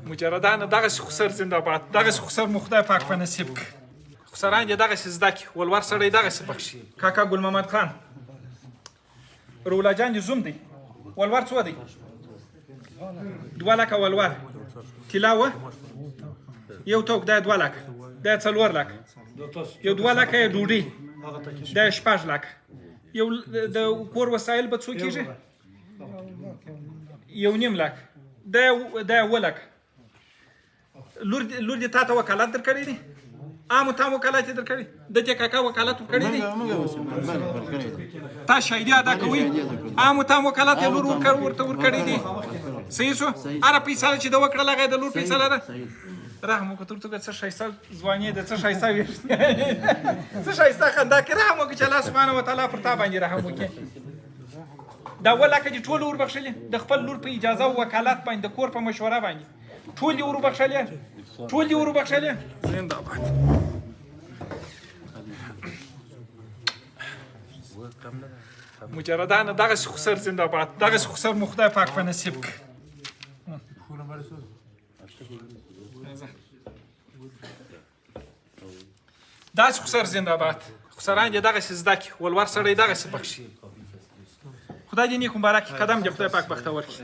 مجردان دغسې خسر زنده باد دغسې خسر مو خدای پاک په نصیب کړي خسران دې دغسې زده کړي ولور سړی دغسې بخښي کاکا ګل محمد خان رولا جان دې زوم دی ولور څو دی 2 لکه ولور طلا وه یو توک دا 2 لکه دا 4 لکه یو 2 لکه یې ډوډۍ دا 6 لکه یو د کور وسایل به څو کېږي 1.5 لکه دا 7 لکه لور دې تا ته وکالت درکړی دی عامو تا وکالت یې درکړی د دې کاکا وکالت ورکړی دی تا شاهدي ادا کوي عامو تا وکالت یې لور ورته ورکړی دی صحیح شو هره فیصله چې د وکړله هغه د لور فیصله ده رحم وکړه تر څو څه ښایسته ځواني ده څه ښایسته ویښته څه ښایسته خندا کې رحم وکړه چې الله سبحانه وتعالی پر تا باندې رحم وکړي دا 2 لکه دې ټول وربخښلي د خپل لور په اجازه او وکالت باندې د کور په مشوره باندې ټول یې وربخښلي ټول یې وربخښلي زنده باد مجردان دغسې خسر زنده باد دغسې خسر مو خدای پاک په نصیب کړي داسې خسر زنده باد خسران دې دغسې زده کړي ولور سړی دغسې بخښي خدای دې نیک مبارک قدم دې خدای پاک بختور کړي